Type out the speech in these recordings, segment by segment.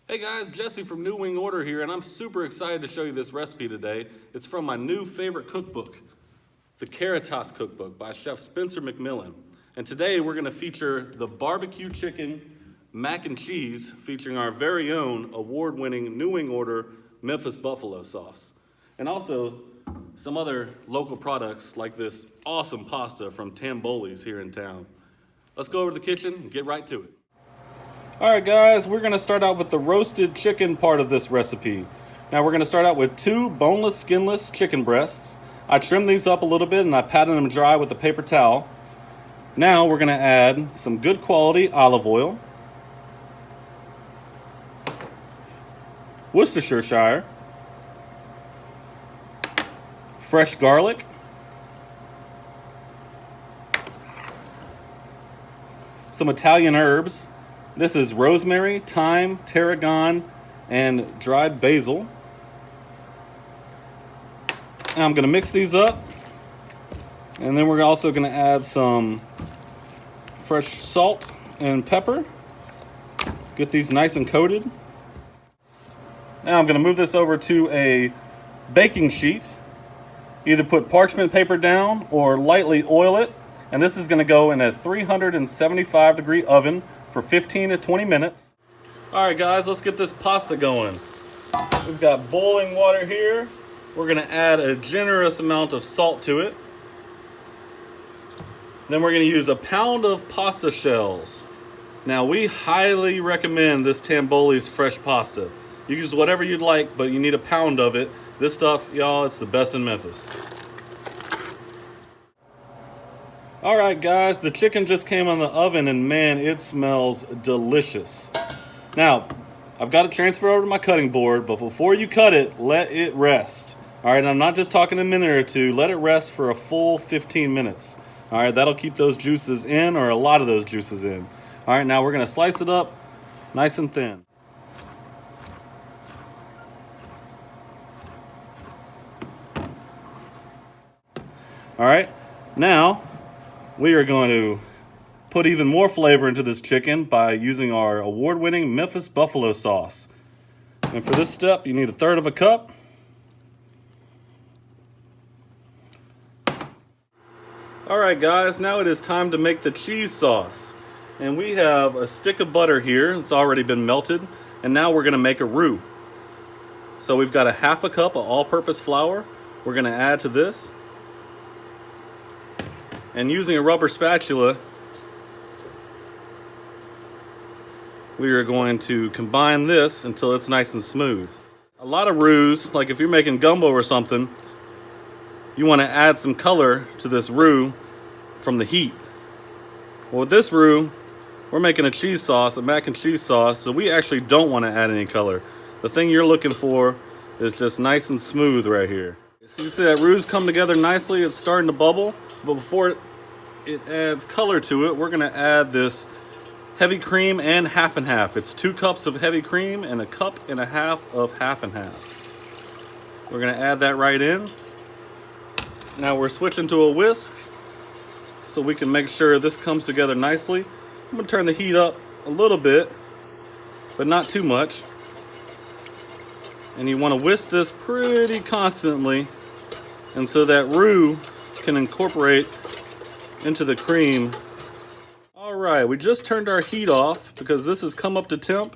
Hey guys, Jesse from New Wing Order here, and I'm super excited to show you this recipe today. It's from my new favorite cookbook, the Caritas Cookbook by Chef Spencer McMillin. And today we're gonna feature the barbecue chicken mac and cheese featuring our very own award-winning New Wing Order Memphis buffalo sauce. And also some other local products like this awesome pasta from Tamboli's here in town. Let's go over to the kitchen and get right to it. All right, guys, we're gonna start out with the roasted chicken part of this recipe. Now we're gonna start out with 2 boneless, skinless chicken breasts. I trimmed these up a little bit and I patted them dry with a paper towel. Now we're gonna add some good quality olive oil, Worcestershire, fresh garlic, some Italian herbs. This is rosemary, thyme, tarragon, and dried basil. And I'm gonna mix these up. And then we're also gonna add some fresh salt and pepper. Get these nice and coated. Now I'm gonna move this over to a baking sheet. Either put parchment paper down or lightly oil it. And this is gonna go in a 375-degree oven for 15 to 20 minutes. All right, guys, let's get this pasta going. We've got boiling water here. We're gonna add a generous amount of salt to it. Then we're gonna use a pound of pasta shells. Now, we highly recommend this Tamboli's fresh pasta. You use whatever you'd like, but you need a pound of it. This stuff, y'all, it's the best in Memphis. All right, guys, the chicken just came on the oven and man, it smells delicious. Now, I've got to transfer over to my cutting board, but before you cut it, let it rest. All right, I'm not just talking a minute or two, let it rest for a full 15 minutes. All right, that'll keep those juices in, or a lot of those juices in. All right, now we're gonna slice it up nice and thin. All right, now, we are going to put even more flavor into this chicken by using our award-winning Memphis buffalo sauce. And for this step, you need 1/3 cup. All right, guys, now it is time to make the cheese sauce. And we have a stick of butter here. It's already been melted. And now we're gonna make a roux. So we've got 1/2 cup of all-purpose flour. We're gonna add to this. And using a rubber spatula, we are going to combine this until it's nice and smooth. A lot of roux, like if you're making gumbo or something, you want to add some color to this roux from the heat. Well, with this roux, we're making a cheese sauce, a mac and cheese sauce, so we actually don't want to add any color. The thing you're looking for is just nice and smooth right here. So you see that roux come together nicely, it's starting to bubble, but before it adds color to it, we're gonna add this heavy cream and half and half. It's 2 cups of heavy cream and 1.5 cups of half and half. We're gonna add that right in. Now we're switching to a whisk so we can make sure this comes together nicely. I'm gonna turn the heat up a little bit, but not too much. And you want to whisk this pretty constantly, and so that roux can incorporate into the cream. All right, we just turned our heat off because this has come up to temp,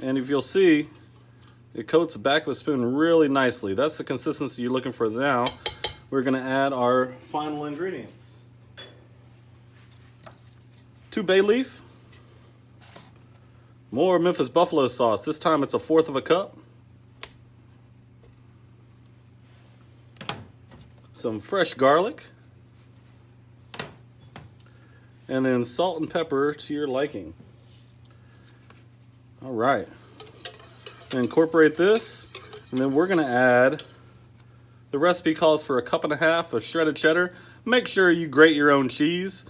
and if you'll see, it coats the back of a spoon really nicely. That's the consistency you're looking for now. We're gonna add our final ingredients. 2 bay leaf, more Memphis buffalo sauce. This time it's 1/4 cup. Some fresh garlic, and then salt and pepper to your liking. All right, incorporate this, and then we're gonna add, the recipe calls for 1.5 cups of shredded cheddar. Make sure you grate your own cheese.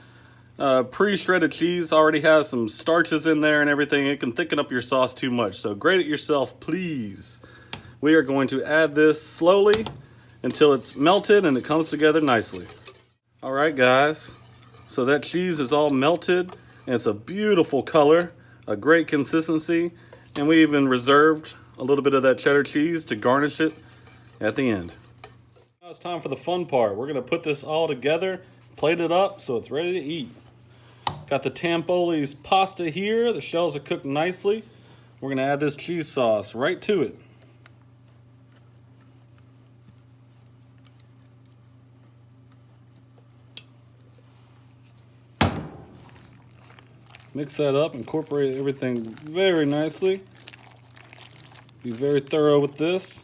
Pre-shredded cheese already has some starches in there and everything. It can thicken up your sauce too much, so grate it yourself, please. We are going to add this slowly until it's melted and it comes together nicely. All right, guys, so that cheese is all melted and it's a beautiful color, a great consistency, And we even reserved a little bit of that cheddar cheese to garnish it at the end. Now it's time for the fun part. We're gonna put this all together, plate it up so it's ready to eat. Got the Tampoli's pasta here. The shells are cooked nicely. We're gonna add this cheese sauce right to it. Mix that up, incorporate everything very nicely. Be very thorough with this.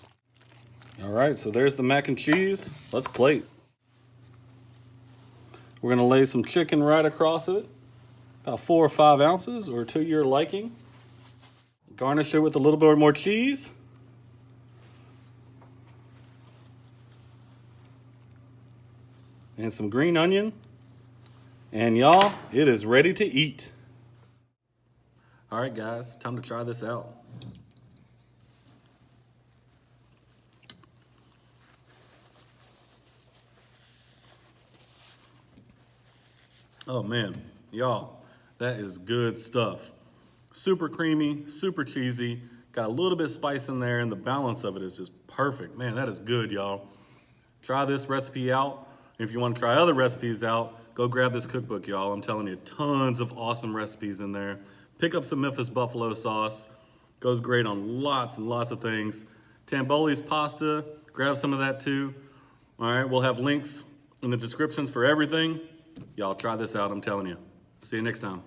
All right, so there's the mac and cheese. Let's plate. We're gonna lay some chicken right across it, about 4 or 5 ounces or to your liking. Garnish it with a little bit more cheese. And some green onion. And y'all, it is ready to eat. All right, guys, time to try this out. Oh man, y'all, that is good stuff. Super creamy, super cheesy, got a little bit of spice in there, and the balance of it is just perfect. Man, that is good, y'all. Try this recipe out. If you want to try other recipes out, go grab this cookbook, y'all. I'm telling you, tons of awesome recipes in there. Pick up some Memphis buffalo sauce. Goes great on lots and lots of things. Tampoli's pasta, grab some of that too. All right, we'll have links in the descriptions for everything. Y'all try this out, I'm telling you. See you next time.